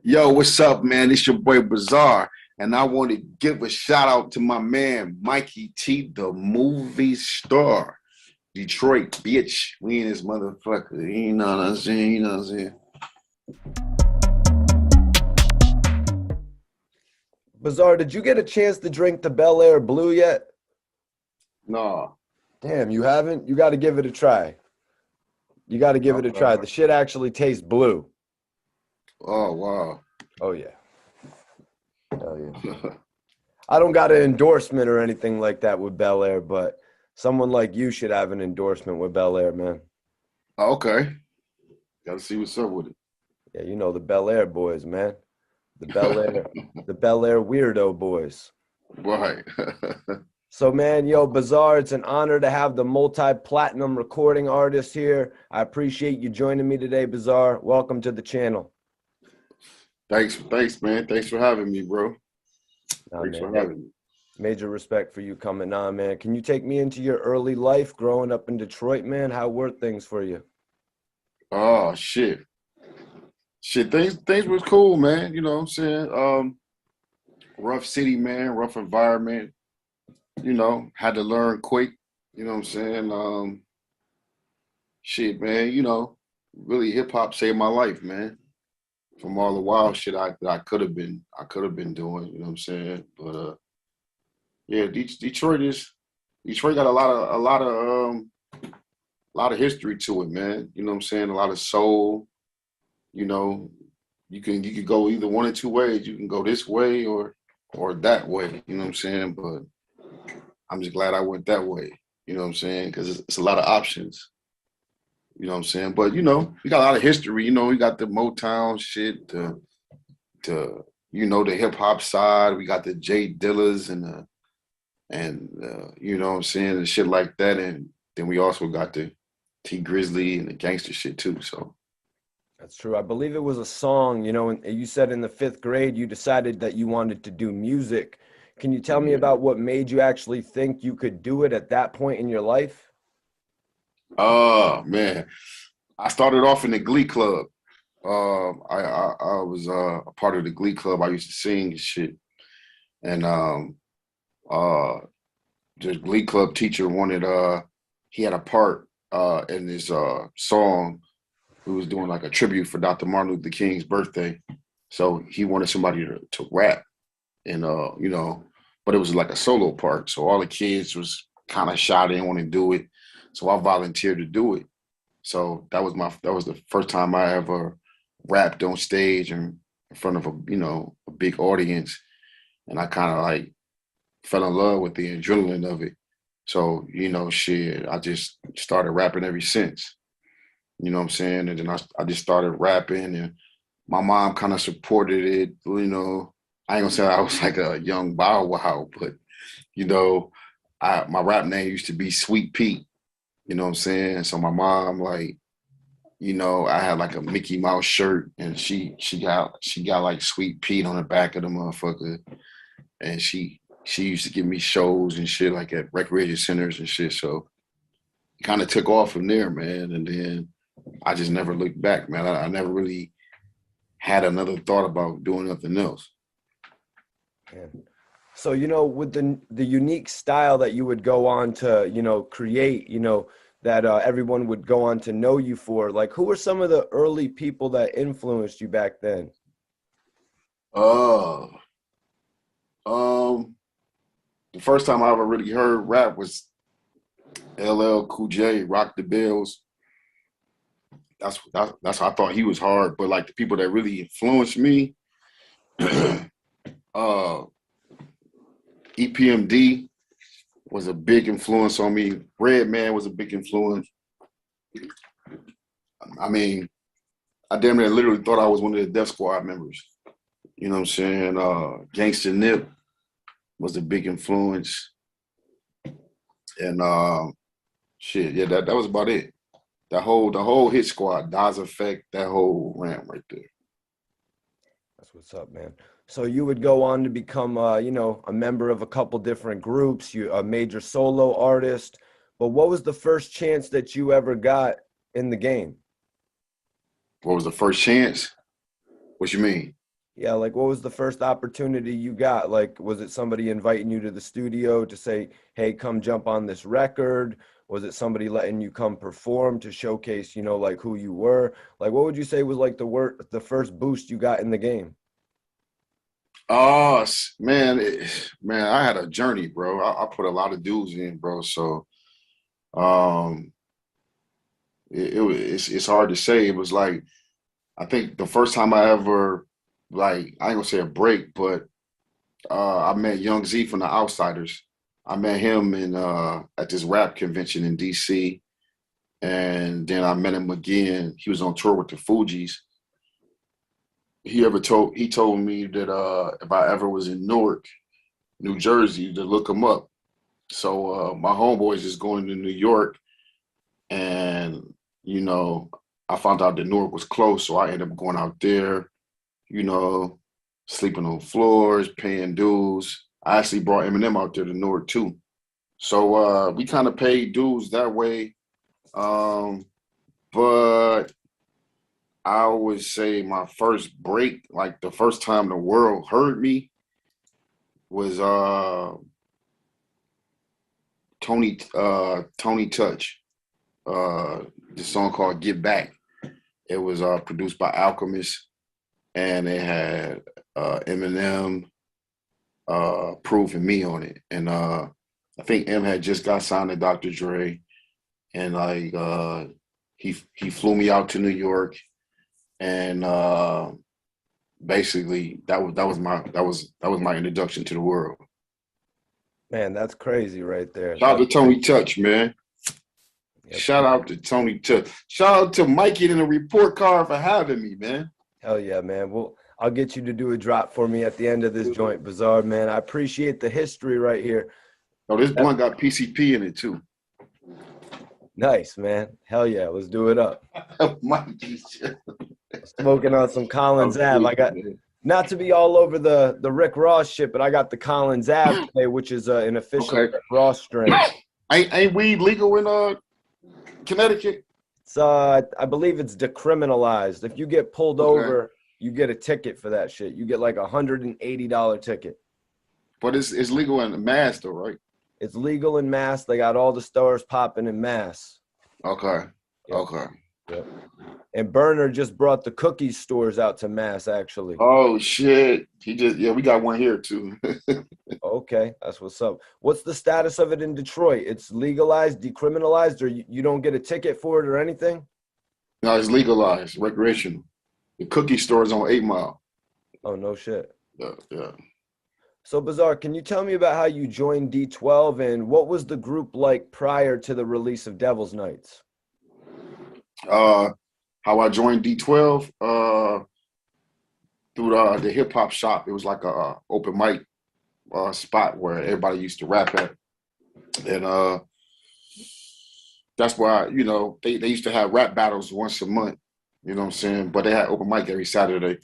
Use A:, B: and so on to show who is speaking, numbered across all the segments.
A: Yo, what's up, man? It's your boy Bazaar, and I want to give a shout out to my man Mikey T, the movie star. Detroit, bitch. We in this motherfucker. You know what I'm saying? You know what I'm saying?
B: Bazaar, did you get a chance to drink the Bel Air Blue yet?
A: No.
B: Damn, you haven't? You got to give it a try. You got to give it a try. The shit actually tastes blue.
A: Oh wow.
B: Oh, yeah. Hell yeah. I don't got an endorsement or anything like that with Bel Air, but someone like you should have an endorsement with Bel Air, man.
A: Okay. Gotta see what's up with
B: Yeah, you know the Bel Air boys, man. The Bel Air,
A: it.
B: the Bel Air weirdo boys.
A: Right.
B: So, man, yo, Bazaar, it's an honor to have the multi-platinum recording artist here. I appreciate you joining me today, Bazaar. Welcome to the channel.
A: Thanks, man. Thanks for having me, bro.
B: Nah,
A: Thanks
B: man,
A: for having me.
B: major respect for you coming on, man. Can you take me into your early life growing up in Detroit, man? How were things for you?
A: Oh shit. Shit, things was cool, man. You know what I'm saying? Rough city, man, rough environment. Had to learn quick. You know what I'm saying? Shit, man, really hip hop saved my life, man. From all the wild shit that I could have been doing, you know what I'm saying? But yeah, Detroit got a lot of history to it, man. You know what I'm saying? A lot of soul, you know. You could go either one or two ways. You can go this way or that way, you know what I'm saying? But I'm just glad I went that way, you know what I'm saying? Because it's a lot of options. You know what I'm saying? But we got a lot of history. We got the Motown shit, the hip hop side. We got the J Dillas and you know what I'm saying, and shit like that. And then we also got the T Grizzly and the gangster shit too. So
B: That's true. I believe it was a song, and you said in the fifth grade you decided that you wanted to do music. Can you tell me
A: yeah.
B: about what made you actually think you could do it at that point in your life?
A: Oh man, I started off in the Glee Club. I was a part of the Glee Club. I used to sing and shit, and uh, the Glee Club teacher wanted he had a part in this song. Who was doing like a tribute for Dr. Martin Luther King's birthday, so he wanted somebody to rap, and but it was like a solo part. So all the kids was kind of shy, they didn't want to do it. So I volunteered to do it. So that was the first time I ever rapped on stage and in front of a big audience, and I kind of like fell in love with the adrenaline of it. So shit, I just started rapping ever since. You know what I'm saying? And then I just started rapping, and my mom kind of supported it. I ain't gonna say I was like a young Bow Wow, but you know, my rap name used to be Sweet Pete. You know what I'm saying? So my mom, like, I had like a Mickey Mouse shirt, and she got like Sweet Pete on the back of the motherfucker, and she used to give me shows and shit like at recreation centers and shit. So it kind of took off from there, man. And then I just never looked back, man. I never really had another thought about doing nothing else.
B: Yeah. So, with the unique style that you would go on to, create, that everyone would go on to know you for, like, who were some of the early people that influenced you back then?
A: Uh, um, the first time I ever really heard rap was LL Cool J, Rock the Bells. That's how I thought he was hard. But like the people that really influenced me, uh, EPMD was a big influence on me. Redman was a big influence. I mean, I damn near literally thought I was one of the Death Squad members. You know what I'm saying? Gangsta Nip was a big influence. And shit, yeah, that was about it. The whole hit squad, Daz Effect, that whole rant right there.
B: That's what's up, man. So you would go on to become, a member of a couple different groups, you a major solo artist. But what was the first chance that you ever got in the game?
A: What was the first chance? What you mean?
B: Yeah, like what was the first opportunity you got? Like, was it somebody inviting you to the studio to say, hey, come jump on this record? Was it somebody letting you come perform to showcase, like who you were? Like, what would you say was like the first boost you got in the game?
A: Oh man, man, I had a journey, bro. I put a lot of dues in, bro. So um, it's hard to say. It was like I think the first time I ever like I ain't gonna say a break, but I met Young Z from the Outsiders. I met him in at this rap convention in DC, and then I met him again. He was on tour with the Fugees. He told me that if I ever was in Newark, New Jersey, to look him up. So my homeboys is going to New York, and you know, I found out that Newark was close, so I ended up going out there. You know, sleeping on floors, paying dues. I actually brought Eminem out there to Newark too. So we kind of paid dues that way. Um, but I would say my first break, like the first time the world heard me, was Tony Touch. The song called Get Back. It was produced by Alchemist, and it had Eminem, Proof, and me on it. And I think M had just got signed to Dr. Dre, and like he flew me out to New York, and basically that was my introduction to the world.
B: Man, that's crazy right there.
A: Shout out
B: That's
A: to Tony Touch, man.
B: yep.
A: Shout out to Tony Touch. Shout out to Mikey in the report card for having me, man.
B: Hell yeah, man. Well, I'll get you to do a drop for me at the end of this joint, Bizarre, man. I appreciate the history right here.
A: Oh, this blunt got PCP in it too.
B: Nice, man. Hell yeah, let's do it up.
A: Mikey,
B: Smoking on some Collins Ave. I got
A: man.
B: not to be all over the Rick Ross shit, but I got the Collins Ave today, which is an official
A: Okay.
B: Rick Ross strain.
A: Ain't weed legal in Connecticut?
B: It's I believe it's decriminalized. If you get pulled
A: Okay.
B: over, you get a ticket for that shit. You get like $180 ticket.
A: But it's legal in Mass though, right?
B: It's legal in Mass. They got all the stores popping in Mass.
A: Okay.
B: Yep.
A: Okay.
B: Yep. And Berner just brought the cookie stores out to Mass, actually.
A: Oh shit. We got one here too.
B: Okay, that's what's up. What's the status of it in Detroit? It's legalized, decriminalized, or you don't get a ticket for it or anything?
A: No, it's legalized, recreational. The cookie store is on 8 Mile.
B: Oh, no shit.
A: Yeah, yeah.
B: So, Bizarre, can you tell me about how you joined D12 and what was the group like prior to the release of Devil's Nights?
A: Uh, how I joined D12 through the hip hop shop. It was like a open mic spot where everybody used to rap at, and that's why they used to have rap battles once a month. You know what I'm saying? But they had open mic every Saturday,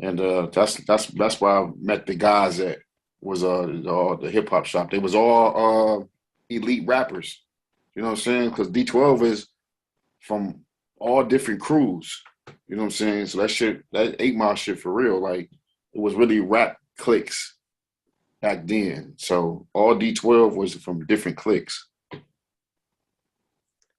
A: and that's where I met the guys at was the hip hop shop. They was all elite rappers. You know what I'm saying? Because D12 is from all different crews. You know what I'm saying? So that 8 Mile shit for real, like it was really rap cliques back then. So all D12 was from different cliques.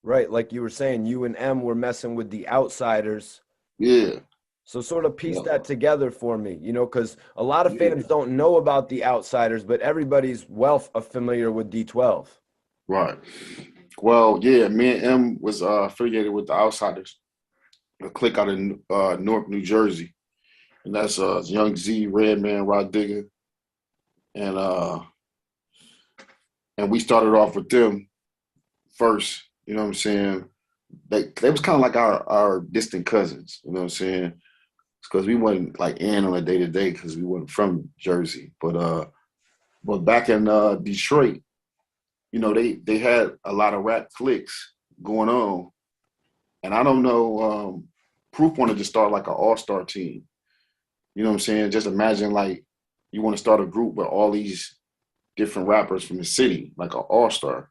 B: Right, like you were saying, you and M were messing with the outsiders.
A: Yeah,
B: So sort of piece
A: yeah,
B: that together for me, because a lot of
A: yeah.
B: fans don't know about the outsiders, but everybody's well familiar with D12.
A: Right. Well, yeah, me and M was affiliated with the Outsiders, a clique out in Newark, New Jersey. And that's Young Z, Redman, Rod Digger. And and we started off with them first, you know what I'm saying? They was kind of like our distant cousins, you know what I'm saying? Because we wasn't like in on a day to day because we wasn't from Jersey. But back in Detroit, they had a lot of rap cliques going on. And I don't know, Proof wanted to start like an all-star team. You know what I'm saying? Just imagine like you want to start a group with all these different rappers from the city, like an all-star.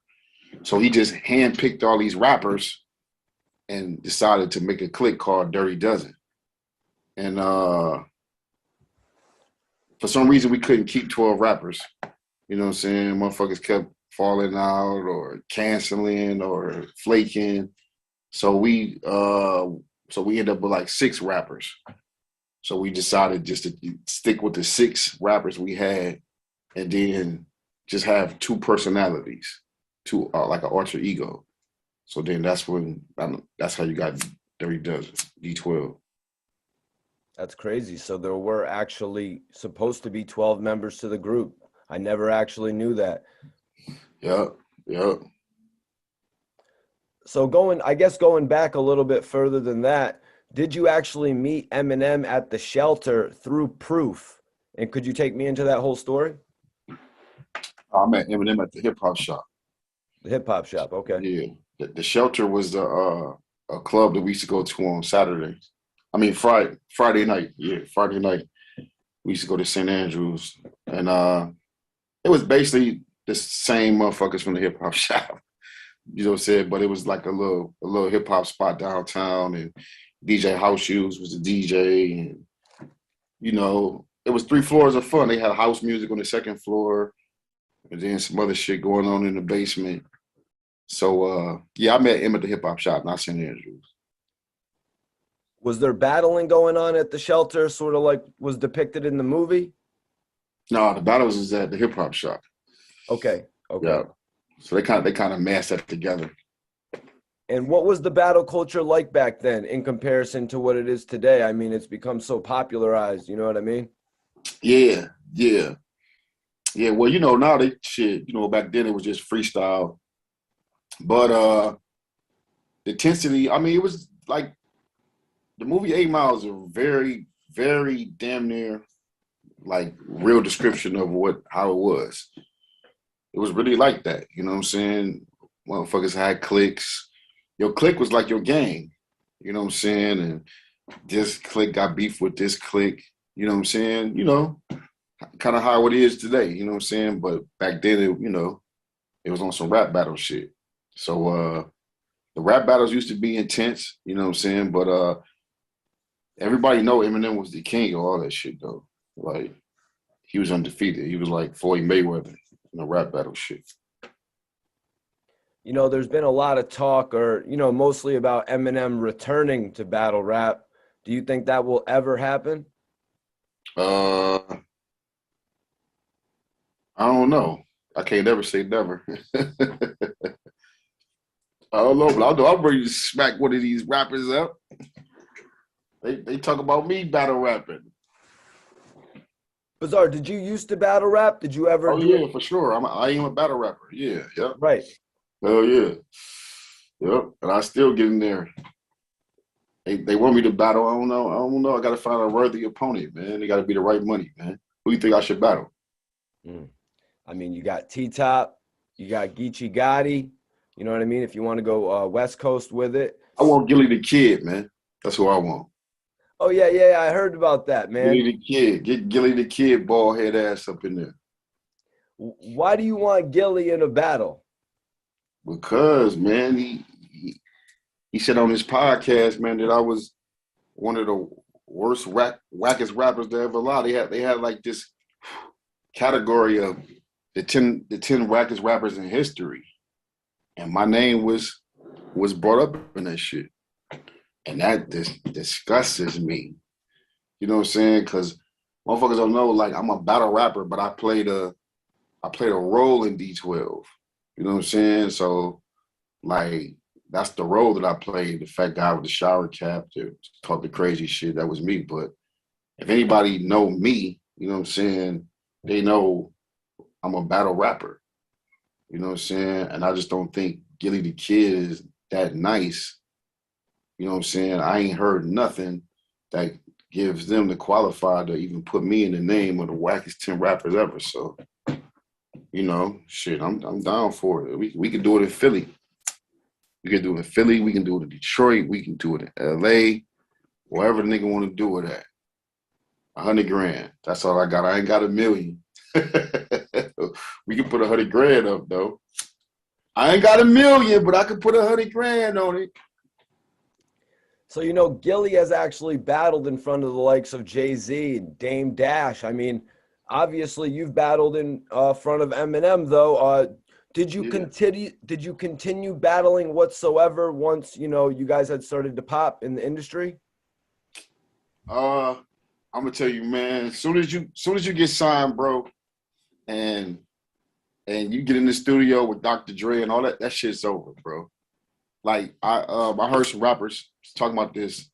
A: So he just handpicked all these rappers and decided to make a clique called Dirty Dozen. And for some reason we couldn't keep 12 rappers. You know what I'm saying? Motherfuckers kept falling out or canceling or flaking. So we ended up with like 6 rappers. So we decided just to stick with the 6 rappers we had, and then just have 2 personalities, two like an alter ego. So then that's how you got Dirty Dozen, D12.
B: That's crazy. So there were actually supposed to be 12 members to the group. I never actually knew that.
A: Yep, yep.
B: So going back a little bit further than that, did you actually meet Eminem at the shelter through Proof? And could you take me into that whole story?
A: I met Eminem at the hip hop shop.
B: The hip hop shop. Okay.
A: Yeah, the shelter was a club that we used to go to on Saturdays. I mean Friday night. Yeah, Friday night we used to go to St. Andrews, and it was basically the same motherfuckers from the hip hop shop. You know what I'm saying? But it was like a little hip hop spot downtown, and DJ House Shoes was the DJ, and it was 3 floors of fun. They had house music on the second floor, and then some other shit going on in the basement. So yeah, I met him at the hip hop shop, not St. Andrews.
B: Was there battling going on at the shelter, sort of like was depicted in the movie?
A: No, the battles is at the hip hop shop.
B: Okay. Okay.
A: Yeah. So they kind of mashed that together.
B: And what was the battle culture like back then in comparison to what it is today? I mean, it's become so popularized, you know what I mean?
A: Yeah, yeah. Yeah, well, now they shit, back then it was just freestyle. But the intensity, I mean, it was like the movie 8 Mile is a very, very damn near like real description of how it was. It was really like that, you know what I'm saying? Motherfuckers had cliques. Your clique was like your gang, you know what I'm saying? And this clique got beef with this clique, you know what I'm saying? Kind of how it is today, you know what I'm saying? But back then, it was on some rap battle shit. So the rap battles used to be intense, you know what I'm saying? But everybody know Eminem was the king of all that shit, though. Like, he was undefeated. He was like Floyd Mayweather in the rap battle shit.
B: There's been a lot of talk mostly about Eminem returning to battle rap. Do you think that will ever happen?
A: Uh, I don't know. I can't never say never. I don't know, but I'm ready to smack one of these rappers up. They talk about me battle rapping.
B: Bizarre, did you used to battle rap? Did you ever
A: Oh
B: do
A: yeah,
B: it?
A: for sure. I am a battle rapper. Yeah, yeah.
B: Right.
A: Hell yeah. Yep. And I still get in there. They want me to battle. I don't know. I don't know. I gotta find a worthy opponent, man. They gotta be the right money, man. Who you think I should battle?
B: I mean, you got T-Top, you got Geechee Gotti. You know what I mean? If you want to go West Coast with it.
A: I want Gilly the Kid, man. That's who I want.
B: Oh, yeah. I heard about that, man.
A: Gilly the Kid. Get Gilly the Kid bald head ass up in there.
B: Why do you want Gilly in a battle?
A: Because, man, he said on his podcast, man, that I was one of the worst wackest rappers to ever lie. They had like this category of the 10 wackest rappers in history. And my name was brought up in that shit. And that disgusts me. You know what I'm saying? Because motherfuckers don't know, like, I'm a battle rapper, but I played a role in D12. You know what I'm saying? So, like, that's the role that I played. The fat guy with the shower cap to talk the crazy shit. That was me. But if anybody know me, you know what I'm saying, they know I'm a battle rapper. You know what I'm saying? And I just don't think Gilly the Kid is that nice. You know what I'm saying? I ain't heard nothing that gives them the qualifier to even put me in the name of the wackest 10 rappers ever. So, shit, I'm down for it. We can do it in Philly. We can do it in Philly. We can do it in Detroit. We can do it in LA. Wherever the nigga want to do it at. 100 grand. That's all I got. I ain't got $1 million. We can put 100 grand up though. I ain't got $1 million, but I can put 100 grand on it.
B: So, Gilly has actually battled in front of the likes of Jay-Z and Dame Dash. I mean, Obviously, you've battled in front of Eminem, though. Did you
A: Yeah.
B: continue? Did you continue battling whatsoever once you guys had started to pop in the industry?
A: Uh, I'm gonna tell you, man. As soon as you get signed, bro, and you get in the studio with Dr. Dre and all that, that shit's over, bro. Like I heard some rappers talking about this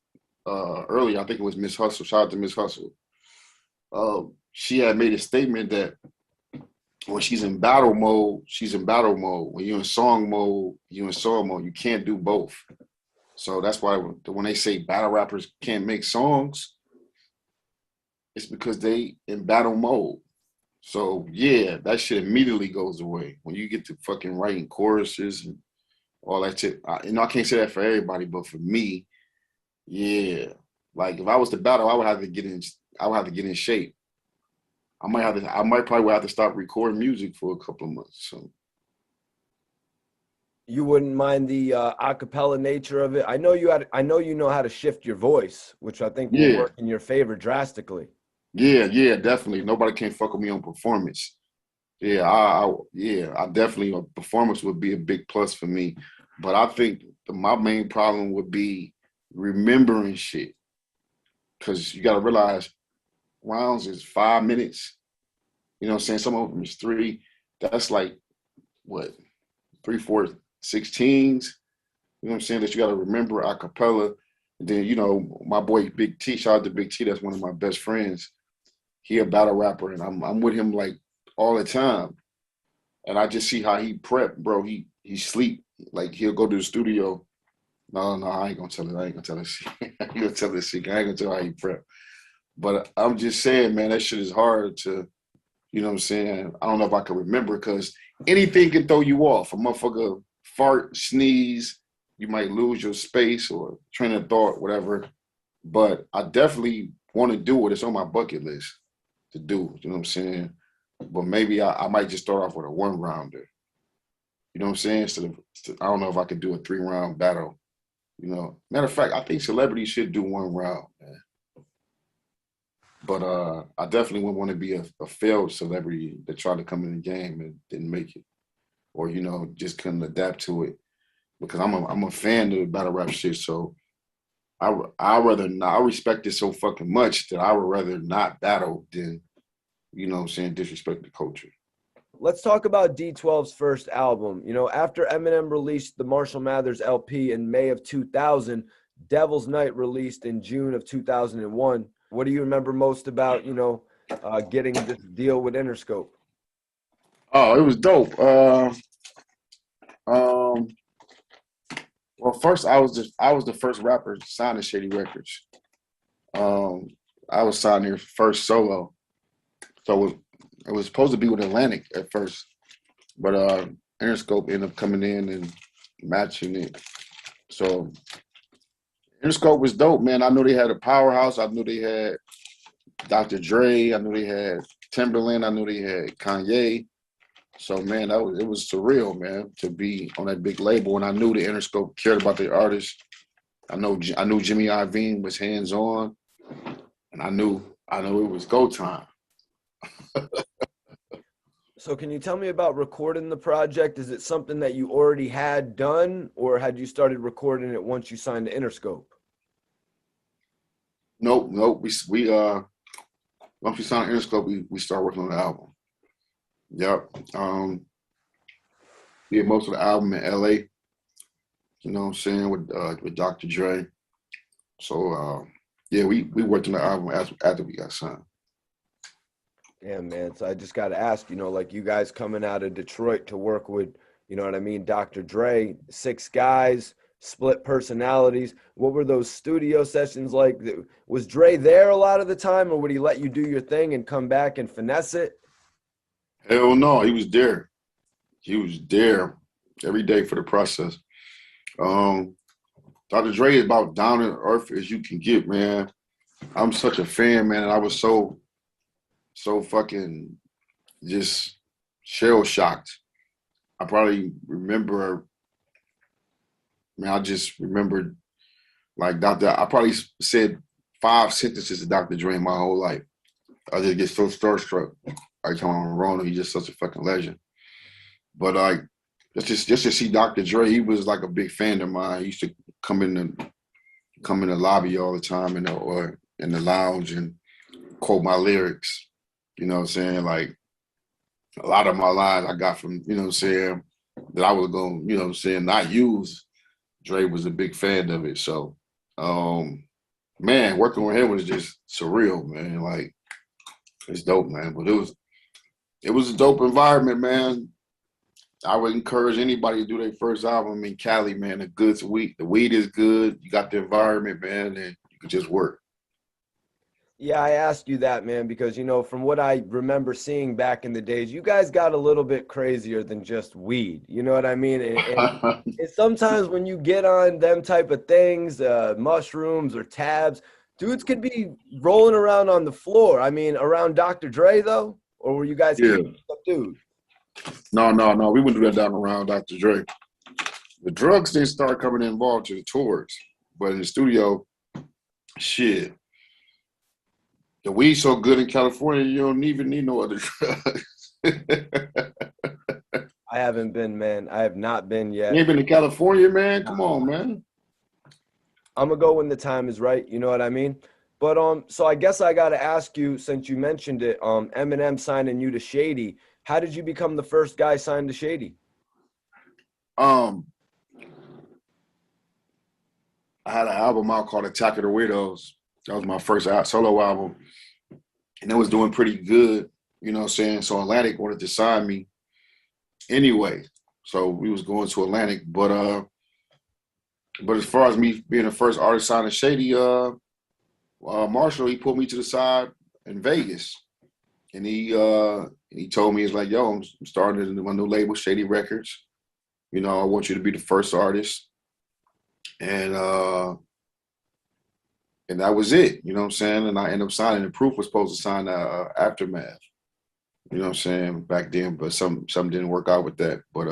A: earlier. I think it was Miss Hustle. Shout out to Miss Hustle. She had made a statement that when she's in battle mode, she's in battle mode. When you're in song mode, you're in song mode. You can't do both. So that's why when they say battle rappers can't make songs, it's because they in battle mode. So yeah, that shit immediately goes away when you get to fucking writing choruses and all that shit. I can't say that for everybody, but for me, yeah. Like if I was to battle, I would have to get in. I would have to get in shape. I might have to. I might probably have to stop recording music for a couple of months. So
B: You wouldn't mind the acapella nature of it. I know you know how to shift your voice, which I think will
A: yeah,
B: work in your favor drastically.
A: yeah, definitely. Nobody can fuck with me on performance. Yeah, I definitely a performance would be a big plus for me. But I think my main problem would be remembering shit because you got to realize rounds is 5 minutes. You know what I'm saying? Some of them is three. That's like what three, four, 16s. You know what I'm saying? That you got to remember a cappella. And then my boy Big T. Shout out to Big T. That's one of my best friends. He a battle rapper, and I'm with him like all the time. And I just see how he prep, bro. He sleep like he'll go to the studio. No, no, I ain't gonna tell it. I ain't gonna tell this shit. I ain't gonna tell this shit. I ain't gonna tell how he prep. But I'm just saying, man, that shit is hard to, you know what I'm saying? I don't know if I can remember because anything can throw you off. A motherfucker fart, sneeze, you might lose your space or train of thought, whatever. But I definitely want to do it. It's on my bucket list to do. You know what I'm saying? But maybe I might just start off with a one rounder. You know what I'm saying? I don't know if I could do a 3 round battle. Matter of fact, I think celebrities should do 1 round, man. But I definitely wouldn't want to be a failed celebrity that tried to come in the game and didn't make it, or just couldn't adapt to it. Because I'm a fan of the battle rap shit, so I rather not. I respect it so fucking much that I would rather not battle than what I'm saying, disrespect the culture.
B: Let's talk about D12's first album. After Eminem released the Marshall Mathers LP in May of 2000, Devil's Night released in June of 2001. What do you remember most about, getting this deal with Interscope?
A: Oh, it was dope. Um, well, first I was the first rapper signed to Shady Records. Um, I was signed here first solo, so it was supposed to be with Atlantic at first, but Interscope ended up coming in and matching it. So Interscope was dope, man. I knew they had a powerhouse. I knew they had Dr. Dre. I knew they had Timberland. I knew they had Kanye. So man, it was surreal, man, to be on that big label. And I knew the Interscope cared about their artists. I knew Jimmy Iovine was hands on, and I knew it was go time.
B: So can you tell me about recording the project? Is it something that you already had done, or had you started recording it once you signed to Interscope?
A: Nope, nope. We once we signed Interscope, we started working on the album. Yep. Did most of the album in LA, you know what I'm saying, with Dr. Dre. So yeah, we worked on the album after we got signed.
B: Yeah, man. So I just got to ask, like you guys coming out of Detroit to work with, you know what I mean, Dr. Dre, 6 guys, split personalities. What were those studio sessions like? Was Dre there a lot of the time, or would he let you do your thing and come back and finesse it?
A: Hell no, he was there. He was there every day for the process. Um, Dr. Dre is about down to earth as you can get, man. I'm such a fan, man, and I was so fucking just shell shocked. I probably remember, man, I just remembered like Dr. I probably said 5 sentences to Dr. Dre my whole life. I just get so starstruck. Every time I'm around him, he's just such a fucking legend. But like, just to see Dr. Dre, he was like a big fan of mine. He used to come in the lobby all the time, or in the lounge and quote my lyrics. You know what I'm saying? Like a lot of my lines I got from, you know what I'm saying, that I was going, you know what I'm saying, not use. Dre was a big fan of it. So, man, working with him was just surreal, man. Like, it's dope, man. But it was a dope environment, man. I would encourage anybody to do their first album in Cali, man. The weed is good. You got the environment, man, and you can just work.
B: Yeah, I asked you that, man, because from what I remember seeing back in the days, you guys got a little bit crazier than just weed. You know what I mean? And sometimes when you get on them type of things, mushrooms or tabs, dudes could be rolling around on the floor. I mean, around Dr. Dre though, or were you guys
A: Yeah.
B: keeping subdued?
A: No. We wouldn't do that down around Dr. Dre. The drugs didn't start coming involved to the tours, but in the studio, shit. The weed's so good in California, you don't even need no other drugs.
B: I haven't been, man. I have not been
A: You
B: yet.
A: ain't been to California, man? Come on, man.
B: I'm gonna go when the time is right. You know what I mean? But so I guess I gotta ask you, since you mentioned it, Eminem signing you to Shady. How did you become the first guy signed to Shady?
A: Um, I had an album out called Attack of the Widows. That was my first solo album. And it was doing pretty good, you know what I'm saying? So Atlantic wanted to sign me anyway. So we was going to Atlantic. But as far as me being the first artist signed to Shady, Marshall, he pulled me to the side in Vegas. And he told me, he's like, yo, I'm starting my new label, Shady Records. You know, I want you to be the first artist. And that was it, you know what I'm saying? And I ended up signing. The Proof was supposed to sign Aftermath, you know what I'm saying, back then, but some didn't work out with that. But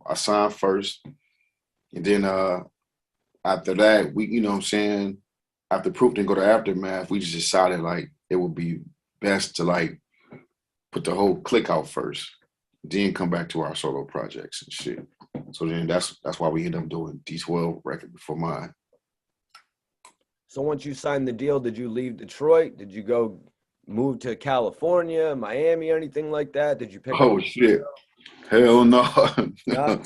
A: I signed first. And then after that, we, you know what I'm saying, after Proof didn't go to Aftermath, we just decided like it would be best to like put the whole clique out first, then come back to our solo projects and shit. So then that's why we ended up doing D12 record before mine.
B: So once you signed the deal, did you leave Detroit? Did you go move to California, Miami, or anything like that? Did you pick up?
A: Oh shit. Hell no.
B: Nah?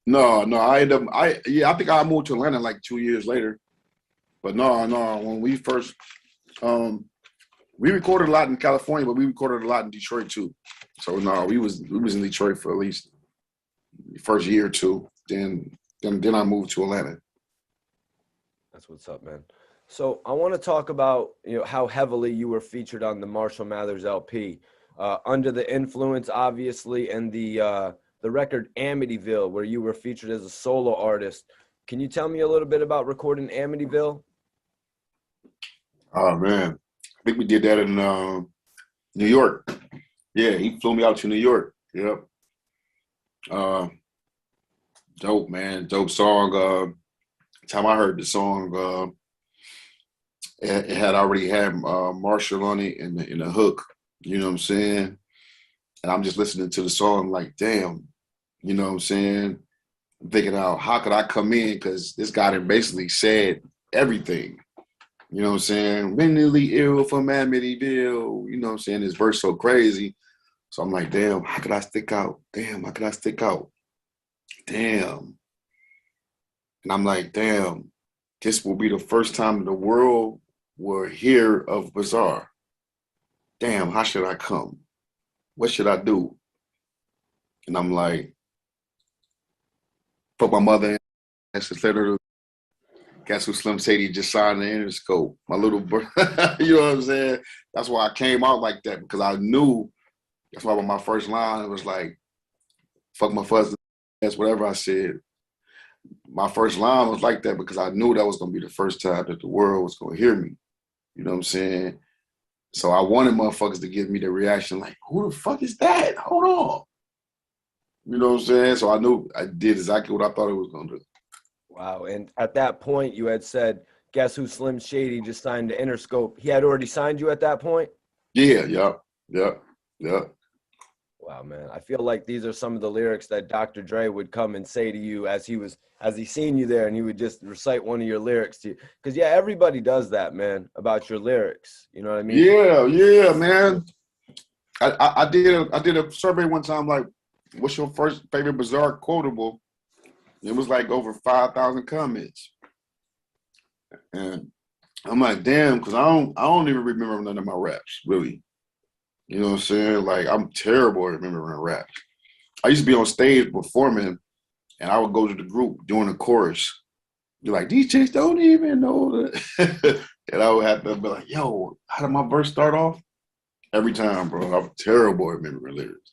A: No. I think I moved to Atlanta like 2 years later. But no. When we first we recorded a lot in California, but we recorded a lot in Detroit too. So no, we was in Detroit for at least the first year or two. Then I moved to Atlanta.
B: That's what's up, man. So I want to talk about how heavily you were featured on the Marshall Mathers LP, Under the Influence, obviously, and the record Amityville, where you were featured as a solo artist. Can you tell me a little bit about recording Amityville?
A: Oh man, I think we did that in New York. Yeah, he flew me out to New York. Yep. Dope, man. Dope song. Time I heard the song, it had already had Marshall on it in the hook. You know what I'm saying? And I'm just listening to the song like, damn. You know what I'm saying? I'm thinking, how could I come in? Because this guy had basically said everything. You know what I'm saying? Mentally ill from Amityville. You know what I'm saying? This verse so crazy. So I'm like, damn, how could I stick out? Damn, how could I stick out? Damn. And I'm like, damn, this will be the first time the world will hear of Bizarre. Damn, how should I come? What should I do? And I'm like, put my mother in. Guess who Slim Shady just signed the Interscope? My little brother. You know what I'm saying? That's why I came out like that, because I knew. That's why my first line was like, fuck my fuzz, that's whatever I said. My first line was like that because I knew that was going to be the first time that the world was going to hear me. You know what I'm saying? So I wanted motherfuckers to give me the reaction like, who the fuck is that? Hold on. You know what I'm saying? So I knew I did exactly what I thought it was going to do.
B: Wow. And at that point, you had said Guess Who Slim Shady just signed to Interscope. He had already signed you at that point?
A: Yeah, yep, yep, yep.
B: Wow, man. I feel like these are some of the lyrics that Dr. Dre would come and say to you as he seen you there, and he would just recite one of your lyrics to you. Because yeah, everybody does that, man, about your lyrics. You know what I mean?
A: Yeah, yeah, man. I did a survey one time, like, what's your first favorite bizarre quotable? It was like over 5,000 comments. And I'm like, damn, because I don't even remember none of my raps, really. You know what I'm saying? Like, I'm terrible at remembering raps. I used to be on stage performing, and I would go to the group doing a chorus. You're like, these chicks don't even know that. And I would have to be like, yo, how did my verse start off? Every time, bro. I'm terrible at remembering lyrics.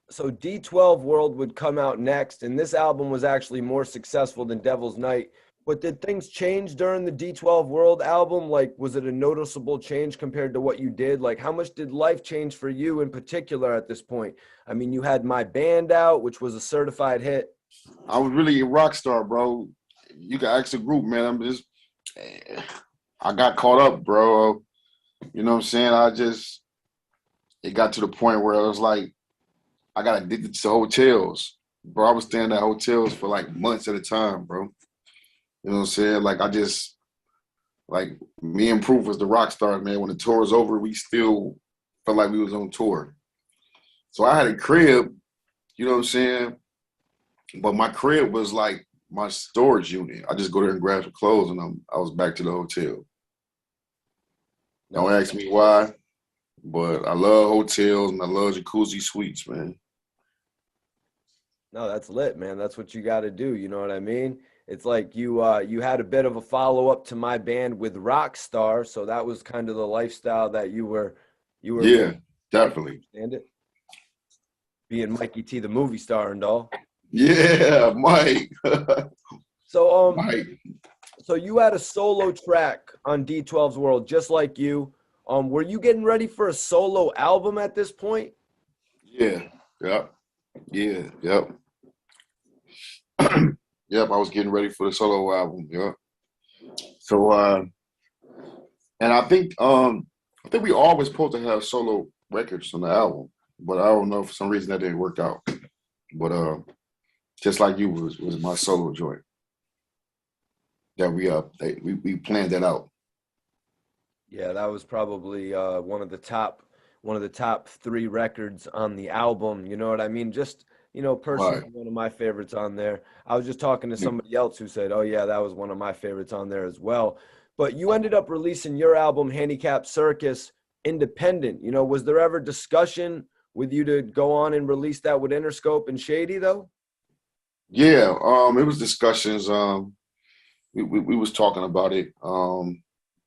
B: So D12 World would come out next, and this album was actually more successful than Devil's Night. But did things change during the D12 World album? Like, was it a noticeable change compared to what you did? Like, how much did life change for you in particular at this point? I mean, you had My Band out, which was a certified hit.
A: I was really a rock star, bro. You can ask the group, man. I got caught up, bro. You know what I'm saying? It got to the point where it was like, I got addicted to hotels. Bro, I was staying at hotels for like months at a time, bro. You know what I'm saying? Like me and Proof was the rock stars, man. When the tour was over, we still felt like we was on tour. So I had a crib, you know what I'm saying? But my crib was like my storage unit. I just go there and grab some clothes, and I was back to the hotel.
B: No,
A: Don't ask me why, but I love hotels and I love jacuzzi suites, man.
B: no, that's lit, man. That's what you got to do. You know what I mean? It's like you had a bit of a follow up to My Band with Rockstar, so that was kind of the lifestyle that you were living.
A: Yeah, definitely.
B: Understand it? Being Mikey T, the movie star and all.
A: Yeah, Mike.
B: So
A: Mike.
B: so you had a solo track on D12's World, just like you. Were you getting ready for a solo album at this point?
A: Yeah, yep, yeah, yep. Yep, I was getting ready for the solo album. Yep. So and I think we always supposed to have solo records on the album, but I don't know, for some reason that didn't work out. But just like you was my solo joint that we planned that out.
B: Yeah, that was probably one of the top three records on the album. You know what I mean? Just personally,
A: Right.
B: one of my favorites on there. I was just talking to somebody else who said, "Oh yeah, that was one of my favorites on there as well." But you ended up releasing your album, Handicap Circus, independent. Was there ever discussion with you to go on and release that with Interscope and Shady though?
A: Yeah, it was discussions. We was talking about it.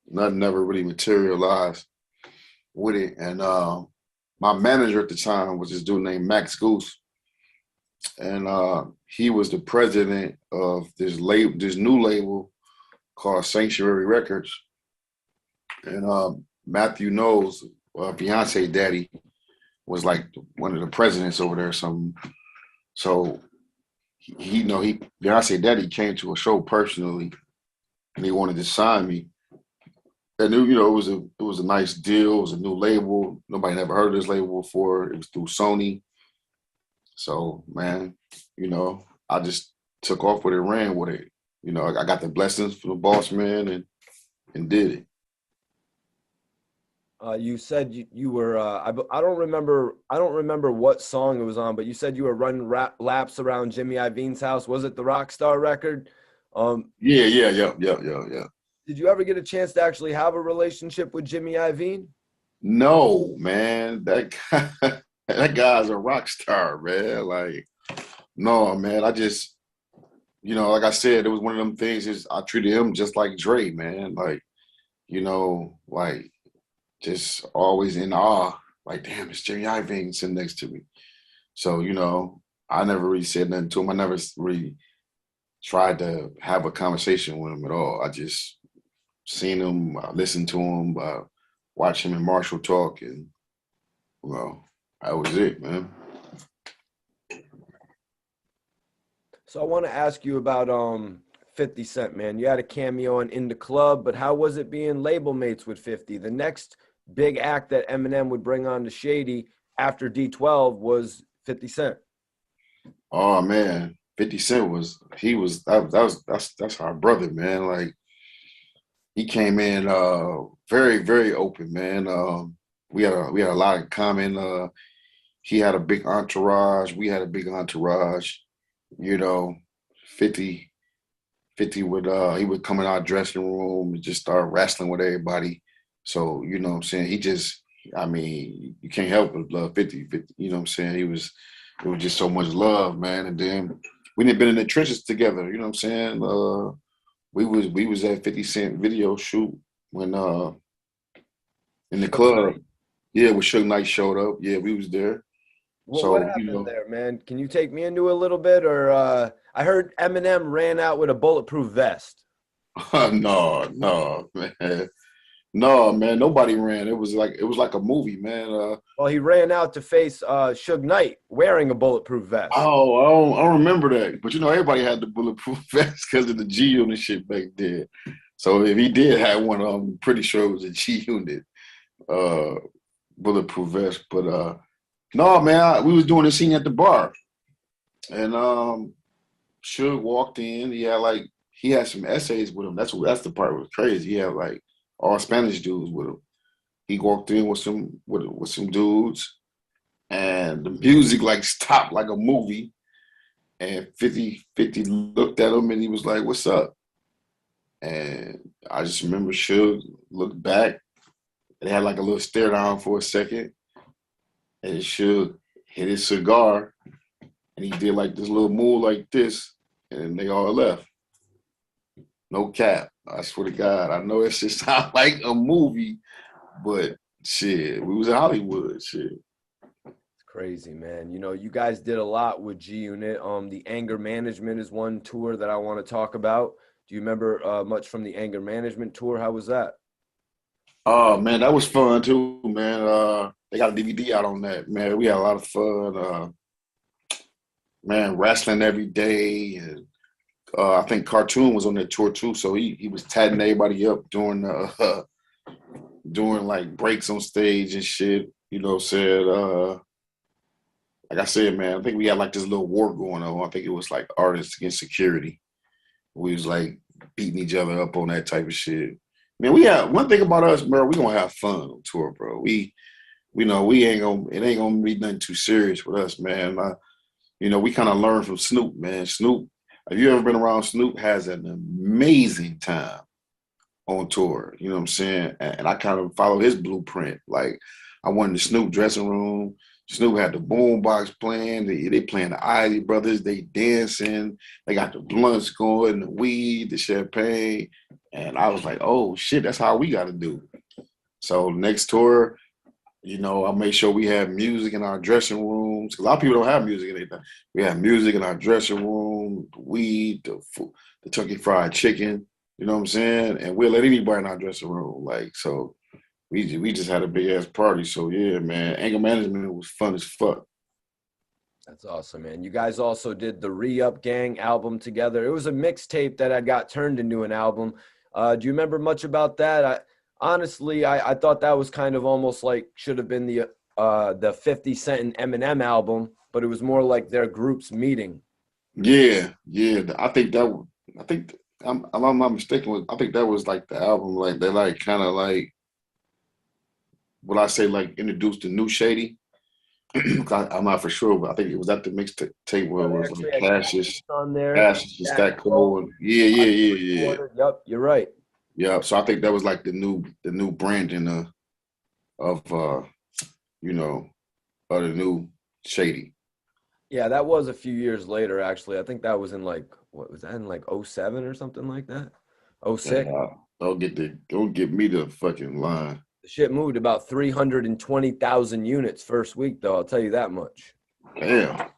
A: Nothing never really materialized with it. And my manager at the time was this dude named Max Goose, and he was the president of this new label called Sanctuary Records. And Matthew Knowles, Beyonce daddy, was like one of the presidents over there or something. So he Beyonce daddy came to a show personally, and he wanted to sign me. And it was a nice deal. It was a new label. Nobody never heard of this label before. It was through Sony. So man, I just took off with it, ran with it. I got the blessings from the boss man and did it.
B: You said you were. I don't remember. I don't remember what song it was on, but you said you were running laps around Jimmy Iovine's house. Was it the Rockstar record?
A: Yeah, yeah, yeah, yeah, yeah, yeah.
B: Did you ever get a chance to actually have a relationship with Jimmy Iovine?
A: No, man, that guy, that guy's a rock star, man. Like, no, man. I just, like I said, it was one of them things. Is I treated him just like Dre, man. Like, like just always in awe. Like, damn, it's Jimmy Iovine sitting next to me. So, I never really said nothing to him. I never really tried to have a conversation with him at all. I just seen him, listened to him, watch him and Marshall talk, and well, that was it, man.
B: So I want to ask you about 50 Cent, man? You had a cameo on In the Club, but how was it being label mates with 50? The next big act that Eminem would bring on to Shady after D12 was 50 Cent.
A: Oh man, 50 Cent was he was that was that's our brother, man. Like he came in very, very open, man. We had a lot in common. He had a big entourage. We had a big entourage. You know, 50 50 would he would come in our dressing room and just start wrestling with everybody. So, you know what I'm saying? He just I mean, you can't help but love 50 50. You know what I'm saying? It was just so much love, man. And then we didn't been in the trenches together, you know what I'm saying? We was at 50 Cent video shoot when in the
B: Suge
A: club.
B: Knight.
A: Yeah, when Suge Knight showed up. Yeah, we was there.
B: What
A: So, you
B: happened
A: know,
B: there, man? Can you take me into a little bit? Or I heard Eminem ran out with a bulletproof vest.
A: no, no, man. No, man, nobody ran. It was like a movie, man.
B: Well, he ran out to face Suge Knight wearing a bulletproof vest.
A: I don't remember that. But you know, everybody had the bulletproof vest because of the G Unit shit back then. So if he did have one, I'm pretty sure it was a G Unit uh, bulletproof vest. But no, man, we was doing this scene at the bar, and Suge walked in. He had some essays with him. That's the part that was crazy. He had like all Spanish dudes with him. He walked in with some dudes, and the music like stopped like a movie. And 50 looked at him and he was like, "What's up?" And I just remember Suge looked back and had like a little stare down for a second, and Suge hit his cigar and he did like this little move like this, and they all left. No cap. I swear to God. I know it just sound like a movie, but shit, we was in Hollywood. Shit.
B: It's crazy, man. You know, you guys did a lot with G Unit. The Anger Management is one tour that I want to talk about. Do you remember much from the Anger Management tour? How was that?
A: Oh man, that was fun too, man. They got a DVD out on that, man. We had a lot of fun. Man, wrestling every day, and I think Cartoon was on that tour too. So he was tatting everybody up during doing like breaks on stage and shit. You know, said like I said, man, I think we had like this little war going on. I think it was like artists against security. We was like beating each other up on that type of shit. Man, we have one thing about us, bro. We gonna have fun on tour, bro. We know we ain't gonna it ain't gonna be nothing too serious with us, man. We kind of learned from Snoop, man. Snoop, if you ever been around Snoop, has an amazing time on tour. You know what I'm saying? And I kind of follow his blueprint. Like I went in the Snoop dressing room. Snoop had the boom box playing. They playing the Isley Brothers. They dancing. They got the blunts going, the weed, the champagne. And I was like, oh shit, that's how we got to do. So next tour, I made sure we had music in our dressing rooms. A lot of people don't have music in their. We had music in our dressing room, the weed, the Kentucky Fried Chicken. You know what I'm saying? And we'll let anybody in our dressing room. Like so, we just had a big ass party. So yeah, man, anger management was fun as fuck.
B: That's awesome, man. You guys also did the Re-Up Gang album together. It was a mixtape that had got turned into an album. Do you remember much about that? Honestly, I thought that was kind of almost like should have been the 50 Cent and Eminem album, but it was more like their groups meeting.
A: Yeah, yeah. I think I'm not mistaken. I think that was like the album. Like they like kind of like what I say like introduced the new Shady. I'm not for sure, but I think it was at the mixtape where
B: Yeah,
A: it
B: they
A: was
B: actually
A: like
B: had
A: Cassius,
B: on there.
A: Cassius is
B: Jack
A: that
B: Cole,
A: cool. And yeah, yeah, yeah, yeah,
B: Yep, you're right.
A: yeah. So I think that was like the new branding of you know of the new Shady.
B: Yeah, that was a few years later, actually. I think that was in like, what was that in like '07 or something like that? '06.
A: And don't get me the fucking line.
B: The shit moved about 320,000 units first week, though. I'll tell you that much.
A: Damn,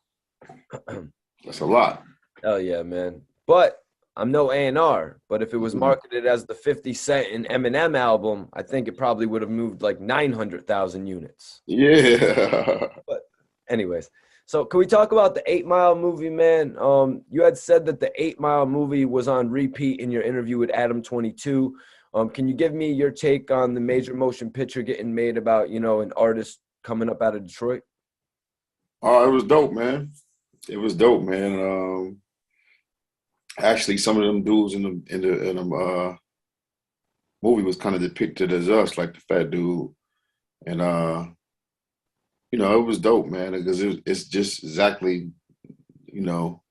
A: that's a lot.
B: Hell yeah, man. But I'm no A&R. But if it was marketed as the 50 Cent and Eminem album, I think it probably would have moved like 900,000 units.
A: Yeah.
B: But anyways, So can we talk about the 8 Mile movie, man? You had said that the 8 Mile movie was on repeat in your interview with Adam 22. Can you give me your take on the major motion picture getting made about, an artist coming up out of Detroit?
A: Oh, it was dope, man. It was dope, man. Actually, some of them dudes in the movie was kind of depicted as us, like the fat dude, and it was dope, man, because it's just exactly, you know,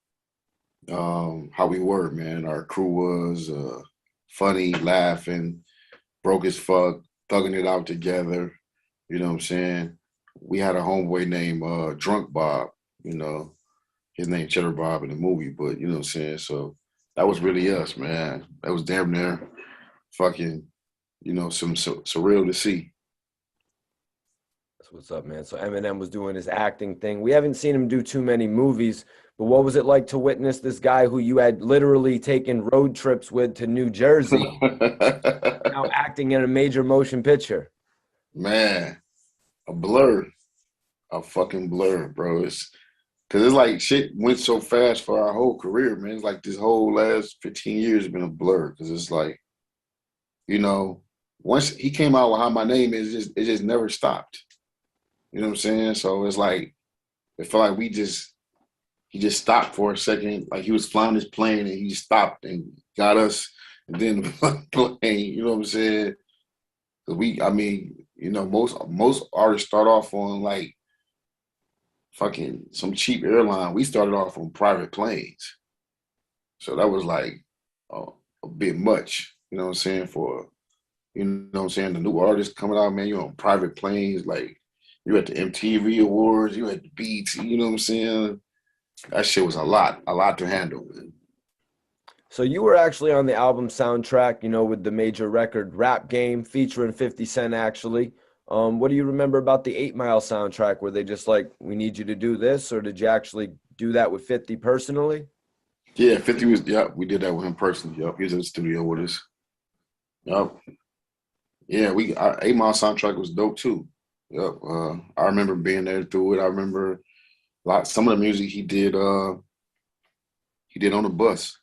A: how we were, man. Our crew was funny, laughing, broke as fuck, thugging it out together. You know what I'm saying? We had a homeboy named Drunk Bob, you know, his name Cheddar Bob in the movie, but you know what I'm saying? So that was really us, man. That was damn near fucking, some surreal to see.
B: That's what's up, man. So Eminem was doing his acting thing. We haven't seen him do too many movies, but what was it like to witness this guy who you had literally taken road trips with to New Jersey now acting in a major motion picture?
A: Man, a blur, a fucking blur, bro. It's because it's like shit went so fast for our whole career, man. It's like this whole last 15 years has been a blur because it's like, you know, once he came out with how my name is, it just never stopped. You know what I'm saying? So it's like it felt like he just stopped for a second, like he was flying his plane and he stopped and got us, and then the plane. You know what I'm saying? 'Cause I mean, most artists start off on like fucking some cheap airline. We started off on private planes, so that was like a, a bit much. You know what I'm saying? For the new artists coming out, man, you're on private planes, like you at the MTV Awards, you at the BET. You know what I'm saying? That shit was a lot to handle, man.
B: So you were actually on the album soundtrack, with the major record Rap Game featuring 50 Cent actually. What do you remember about the 8 Mile soundtrack? Were they just like, we need you to do this, or did you actually do that with 50 personally?
A: Yeah, 50 was, yeah, we did that with him personally. Yep, he was in the studio with us. Yep. Yeah, our 8 Mile soundtrack was dope too. Yep. I remember being there through it. I remember some of the music he did on the bus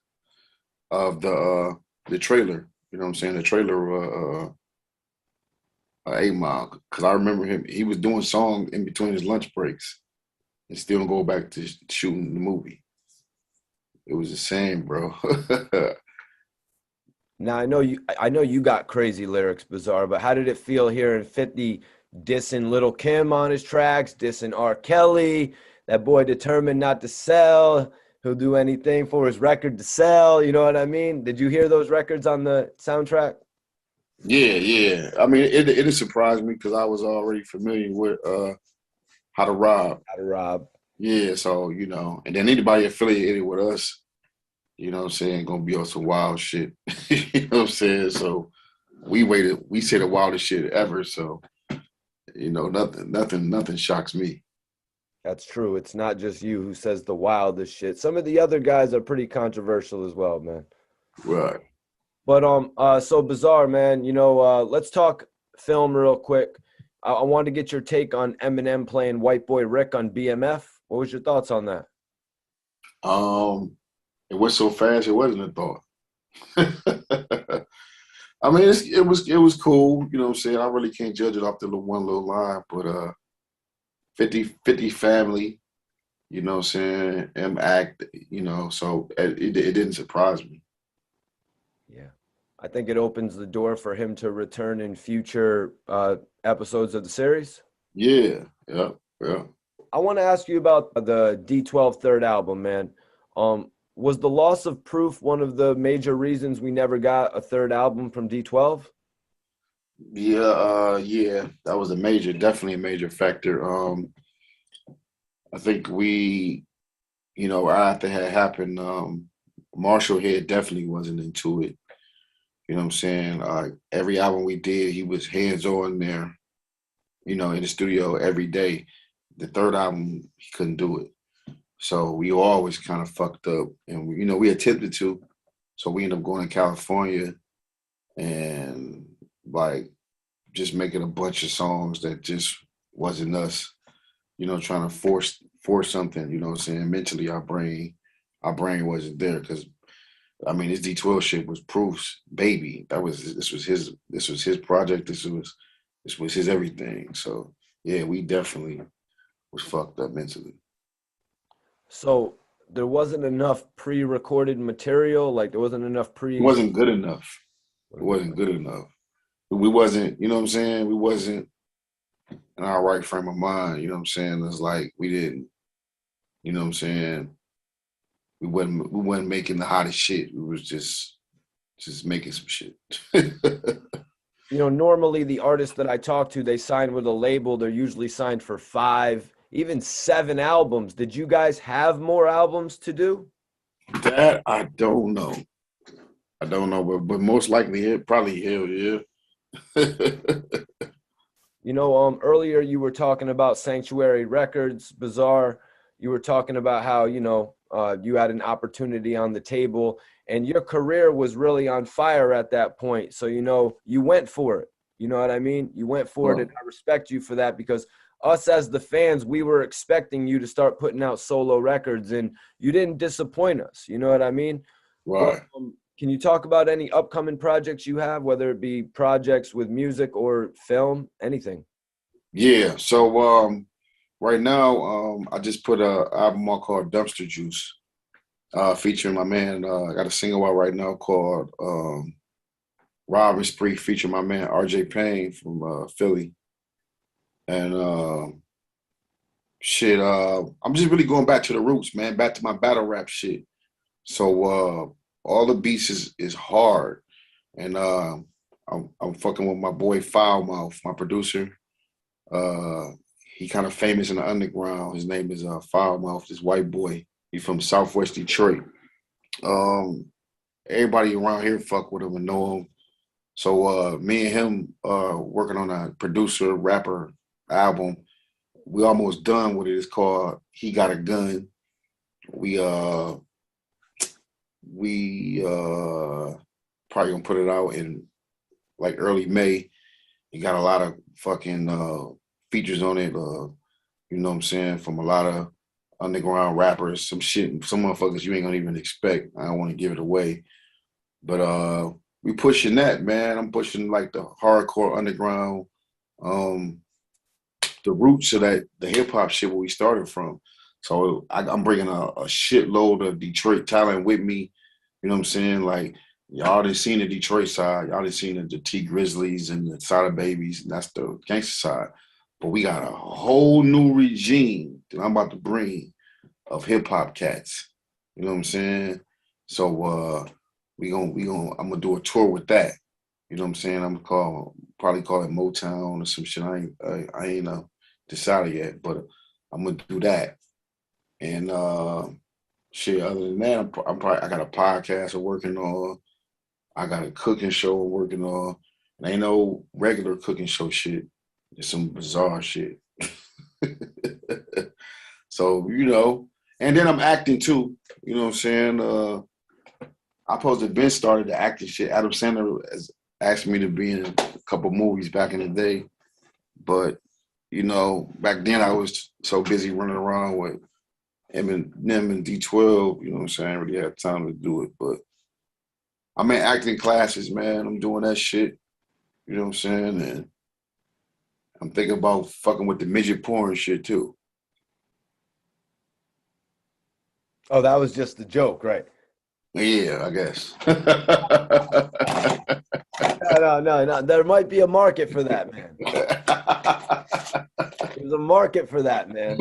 A: of the trailer. You know what I'm saying? The trailer 8 Mile. Because I remember he was doing songs in between his lunch breaks and still go back to shooting the movie. It was the same, bro.
B: Now I know you got crazy lyrics, Bizarre, but how did it feel hearing 50 dissing Little Kim on his tracks, dissing R. Kelly, that boy determined not to sell, he'll do anything for his record to sell, you know what I mean? Did you hear those records on the soundtrack?
A: Yeah, yeah. I mean, it surprised me because I was already familiar with How to Rob.
B: How to Rob.
A: Yeah, so and then anybody affiliated with us, you know what I'm saying, gonna be on some wild shit. You know what I'm saying? So we say the wildest shit ever. So, nothing shocks me.
B: That's true. It's not just you who says the wildest shit. Some of the other guys are pretty controversial as well, man.
A: Right.
B: But so Bizarre, man. Let's talk film real quick. I wanted to get your take on Eminem playing White Boy Rick on BMF. What was your thoughts on that?
A: Um, it went so fast it wasn't a thought. I mean, it was cool, you know what I'm saying? I really can't judge it off the one little line, but 50 family, you know what I'm saying? Act, so it didn't surprise me.
B: Yeah. I think it opens the door for him to return in future episodes of the series.
A: Yeah, yeah, yeah.
B: I want to ask you about the D12 third album, man. Was the loss of proof one of the major reasons we never got a third album from D12?
A: Yeah, yeah, that was definitely a major factor. I think after it had happened, Marshall Head definitely wasn't into it. You know what I'm saying? Every album we did, he was hands on there, in the studio every day. The third album, he couldn't do it. So we always kind of fucked up. And, we attempted to. So we ended up going to California and like just making a bunch of songs that just wasn't us, trying to for something. You know what I'm saying? Mentally, our brain wasn't there because I mean, this D12 shit was Proof's baby. This was his project. This was his everything. So yeah, we definitely was fucked up mentally.
B: So there wasn't enough pre-recorded material, like there wasn't enough
A: It
B: pre.
A: wasn't good enough. It wasn't good enough. We wasn't, you know what I'm saying? We wasn't in our right frame of mind. You know what I'm saying? It's like we didn't, you know what I'm saying? We wasn't making the hottest shit. We was just making some shit.
B: Normally the artists that I talk to, they sign with a label. They're usually signed for 5, even 7 albums. Did you guys have more albums to do?
A: That I don't know. I don't know, but most likely it probably hell yeah.
B: Earlier you were talking about Sanctuary Records, Bizarre. You were talking about how, you had an opportunity on the table and your career was really on fire at that point. So, you went for it. You know what I mean? You went for it,
A: Right.
B: and I respect you for that because us as the fans, we were expecting you to start putting out solo records and you didn't disappoint us. You know what I mean? But
A: Right.
B: can you talk about any upcoming projects you have, whether it be projects with music or film, anything?
A: Yeah. So right now I just put a album out called Dumpster Juice, featuring my man. I got a single out right now called Rob and Spree featuring my man RJ Payne from Philly. And shit, I'm just really going back to the roots, man, back to my battle rap shit. So all the beats is hard. And I'm fucking with my boy Foulmouth, my producer. Uh, he kind of famous in the underground. His name is Foulmouth, this white boy. He's from Southwest Detroit. Um, everybody around here fuck with him and know him. So me and him working on a producer rapper album. We almost done with it. It's called He Got a Gun. We uh we probably gonna put it out in like early May. It got a lot of fucking features on it. You know what I'm saying? From a lot of underground rappers, some shit, some motherfuckers you ain't gonna even expect. I don't want to give it away, but we pushing that, man. I'm pushing like the hardcore underground, um, the roots of that the hip hop shit where we started from. So I'm bringing a shitload of Detroit talent with me. You know what I'm saying? Like y'all done seen the Detroit side, y'all done seen the T Grizzlies and the Sada Babies, and that's the gangster side. But we got a whole new regime that I'm about to bring of hip hop cats. You know what I'm saying? So I'm gonna do a tour with that. You know what I'm saying? Probably call it Motown or some shit. I ain't decided yet, but I'm gonna do that. And shit, other than that, I got a podcast I'm working on. I got a cooking show I'm working on. And ain't no regular cooking show shit. It's some bizarre shit. So, and then I'm acting too. You know what I'm saying? I supposed to have been started the acting shit. Adam Sandler has asked me to be in a couple movies back in the day. But, back then I was so busy running around with Eminem and D12, you know what I'm saying? I didn't really have time to do it. But I'm in acting classes, man. I'm doing that shit. You know what I'm saying? And I'm thinking about fucking with the midget porn shit too.
B: Oh, that was just a joke, right?
A: Yeah, I guess.
B: No, no, no, no. There might be a market for that, man. There's a market for that, man.